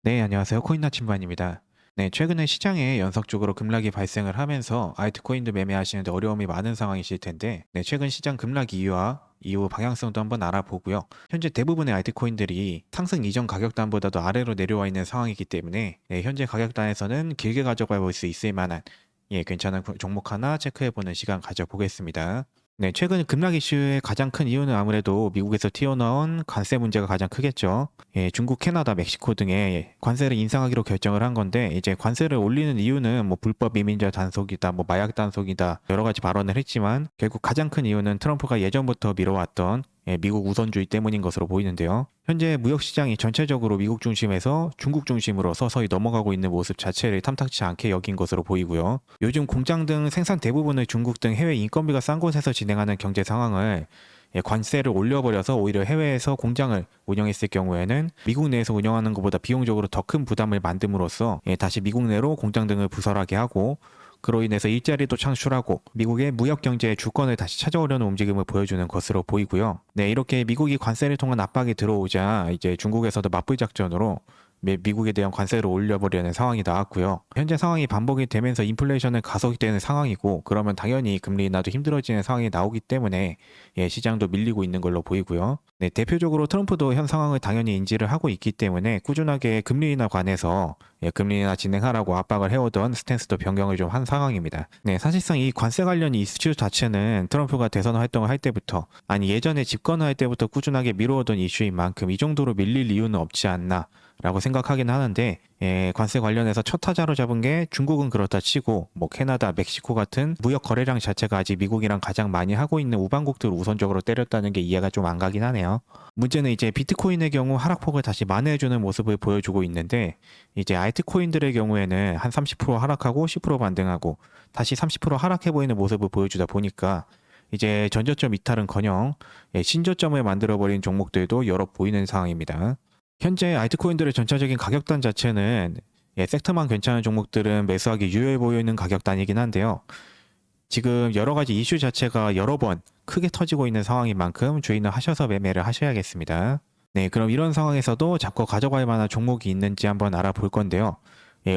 네, 안녕하세요. 코인 나침반입니다. 네, 최근에 시장에 연속적으로 급락이 발생을 하면서 알트코인도 매매하시는데 어려움이 많은 상황이실 텐데, 네, 최근 시장 급락 이유와 이후 방향성도 한번 알아보고요. 현재 대부분의 알트코인들이 상승 이전 가격단보다도 아래로 내려와 있는 상황이기 때문에, 네, 현재 가격단에서는 길게 가져가 볼 수 있을 만한, 괜찮은 종목 하나 체크해보는 시간 가져보겠습니다. 네, 최근 급락 이슈의 가장 큰 이유는 아무래도 미국에서 튀어나온 관세 문제가 가장 크겠죠. 중국, 캐나다, 멕시코 등의 관세를 인상하기로 결정을 한 건데, 이제 관세를 올리는 이유는 뭐 불법 이민자 단속이다, 뭐 마약 단속이다, 여러 가지 발언을 했지만, 결국 가장 큰 이유는 트럼프가 예전부터 미뤄왔던 미국 우선주의 때문인 것으로 보이는데요. 현재 무역시장이 전체적으로 미국 중심에서 중국 중심으로 서서히 넘어가고 있는 모습 자체를 탐탁치 않게 여긴 것으로 보이고요. 요즘 공장 등 생산 대부분을 중국 등 해외 인건비가 싼 곳에서 진행하는 경제 상황을 관세를 올려버려서 오히려 해외에서 공장을 운영했을 경우에는 미국 내에서 운영하는 것보다 비용적으로 더 큰 부담을 만듦으로써 다시 미국 내로 공장 등을 부설하게 하고, 그로 인해서 일자리도 창출하고 미국의 무역 경제의 주권을 다시 찾아오려는 움직임을 보여주는 것으로 보이고요. 네, 이렇게 미국이 관세를 통한 압박이 들어오자 이제 중국에서도 맞불 작전으로 미국에 대한 관세를 올려버리는 상황이 나왔고요. 현재 상황이 반복이 되면서 인플레이션은 가속되는 상황이고, 그러면 당연히 금리 인하도 힘들어지는 상황이 나오기 때문에 시장도 밀리고 있는 걸로 보이고요. 네, 대표적으로 트럼프도 현 상황을 당연히 인지를 하고 있기 때문에 꾸준하게 금리 인하 관해서 금리 인하 진행하라고 압박을 해오던 스탠스도 변경을 좀 한 상황입니다. 네, 사실상 이 관세 관련 이슈 자체는 트럼프가 대선 활동을 할 때부터, 아니 예전에 집권을 할 때부터 꾸준하게 미뤄오던 이슈인 만큼 이 정도로 밀릴 이유는 없지 않나 라고 생각하긴 하는데, 관세 관련해서 첫 타자로 잡은 게 중국은 그렇다 치고, 뭐 캐나다, 멕시코 같은 무역 거래량 자체가 아직 미국이랑 가장 많이 하고 있는 우방국들을 우선적으로 때렸다는 게 이해가 좀 안 가긴 하네요. 문제는 이제 비트코인의 경우 하락폭을 다시 만회해주는 모습을 보여주고 있는데, 이제 알트코인들의 경우에는 한 30% 하락하고 10% 반등하고 다시 30% 하락해 보이는 모습을 보여주다 보니까 이제 전저점 이탈은커녕 신저점을 만들어버린 종목들도 여러 보이는 상황입니다. 현재 알트코인들의 전체적인 가격단 자체는 섹터만 괜찮은 종목들은 매수하기 유효해 보이는 가격단이긴 한데요. 지금 여러 가지 이슈 자체가 여러 번 크게 터지고 있는 상황인 만큼 주의는 하셔서 매매를 하셔야겠습니다. 네, 그럼 이런 상황에서도 잡고 가져갈 만한 종목이 있는지 한번 알아볼 건데요.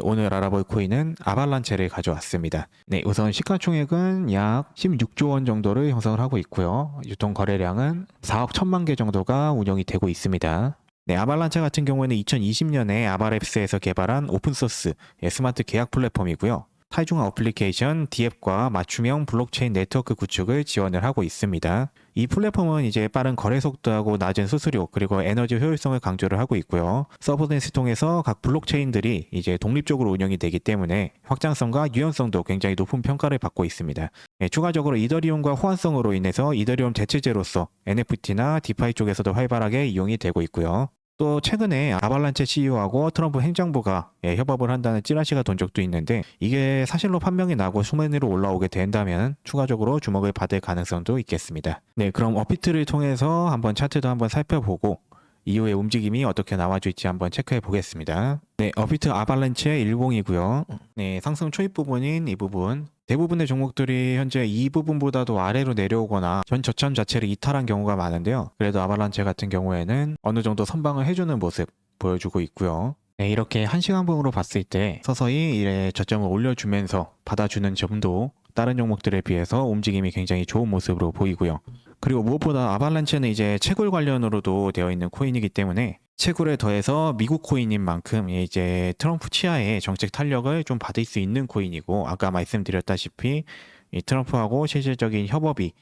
오늘 알아볼 코인은 아발란체를 가져왔습니다. 네, 우선 시가총액은 약 16조 원 정도를 형성을 하고 있고요. 유통 거래량은 4억 1천만 개 정도가 운영이 되고 있습니다. 네, 아발란체 같은 경우에는 2020년에 아바랩스에서 개발한 오픈소스 스마트 계약 플랫폼이고요. 탈중앙 어플리케이션 디앱과 맞춤형 블록체인 네트워크 구축을 지원을 하고 있습니다. 이 플랫폼은 이제 빠른 거래 속도하고 낮은 수수료 그리고 에너지 효율성을 강조를 하고 있고요. 서버넷을 통해서 각 블록체인들이 이제 독립적으로 운영이 되기 때문에 확장성과 유연성도 굉장히 높은 평가를 받고 있습니다. 추가적으로 이더리움과 호환성으로 인해서 이더리움 대체제로서 NFT나 디파이 쪽에서도 활발하게 이용이 되고 있고요. 또 최근에 아발란체 CEO하고 트럼프 행정부가 협업을 한다는 찌라시가 돈 적도 있는데, 이게 사실로 판명이 나고 수면 위로 올라오게 된다면 추가적으로 주목을 받을 가능성도 있겠습니다. 네, 그럼 업비트를 통해서 한번 차트도 한번 살펴보고 이후의 움직임이 어떻게 나와줄지 한번 체크해 보겠습니다. 네, 업비트 아발란체의 일봉이고요. 네, 상승 초입 부분인 이 부분. 대부분의 종목들이 현재 이 부분보다도 아래로 내려오거나 전 저점 자체를 이탈한 경우가 많은데요. 그래도 아발란체 같은 경우에는 어느 정도 선방을 해주는 모습 보여주고 있고요. 네, 이렇게 1시간봉으로 봤을 때 서서히 이래 저점을 올려주면서 받아주는 점도 다른 종목들에 비해서 움직임이 굉장히 좋은 모습으로 보이고요. 그리고 무엇보다 아발란체는 이제 채굴 관련으로도 되어 있는 코인이기 때문에 채굴에 더해서 미국 코인인 만큼 이제 트럼프 치하의 정책 탄력을 좀 받을 수 있는 코인이고, 아까 말씀드렸다시피 이 트럼프하고 실질적인 협업이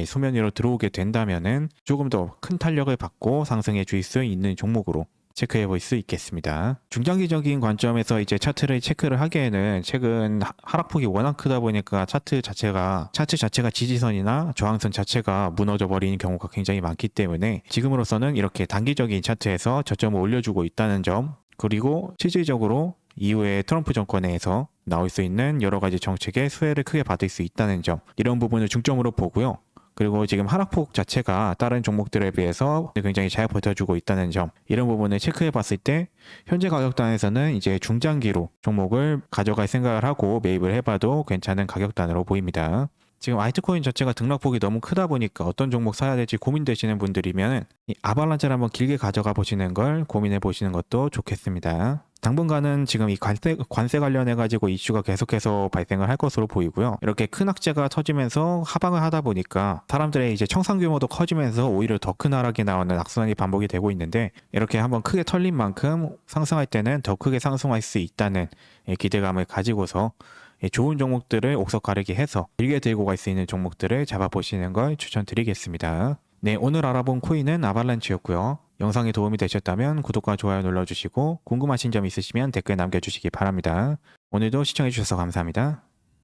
수면 위로 들어오게 된다면은 조금 더 큰 탄력을 받고 상승해 줄 수 있는 종목으로 체크해 볼 수 있겠습니다. 중장기적인 관점에서 이제 차트를 체크를 하기에는 최근 하락폭이 워낙 크다 보니까 차트 자체가 지지선이나 저항선 자체가 무너져 버리는 경우가 굉장히 많기 때문에 지금으로서는 이렇게 단기적인 차트에서 저점을 올려주고 있다는 점, 그리고 실질적으로 이후에 트럼프 정권에서 나올 수 있는 여러 가지 정책의 수혜를 크게 받을 수 있다는 점, 이런 부분을 중점으로 보고요. 그리고 지금 하락폭 자체가 다른 종목들에 비해서 굉장히 잘 버텨주고 있다는 점, 이런 부분을 체크해 봤을 때 현재 가격단에서는 이제 중장기로 종목을 가져갈 생각을 하고 매입을 해봐도 괜찮은 가격단으로 보입니다. 지금 아이트코인 자체가 등락폭이 너무 크다 보니까 어떤 종목 사야 될지 고민되시는 분들이면 이 아발란체를 한번 길게 가져가 보시는 걸 고민해 보시는 것도 좋겠습니다. 당분간은 지금 이 관세 관련해 가지고 이슈가 계속해서 발생을 할 것으로 보이고요. 이렇게 큰 악재가 터지면서 하방을 하다 보니까 사람들의 이제 청산 규모도 커지면서 오히려 더 큰 하락이 나오는 악순환이 반복이 되고 있는데, 이렇게 한번 크게 털린 만큼 상승할 때는 더 크게 상승할 수 있다는 기대감을 가지고서 좋은 종목들을 옥석 가르기 해서 길게 들고 갈 수 있는 종목들을 잡아보시는 걸 추천드리겠습니다. 네, 오늘 알아본 코인은 아발란치였고요. 영상이 도움이 되셨다면 구독과 좋아요 눌러주시고 궁금하신 점 있으시면 댓글 남겨주시기 바랍니다. 오늘도 시청해주셔서 감사합니다.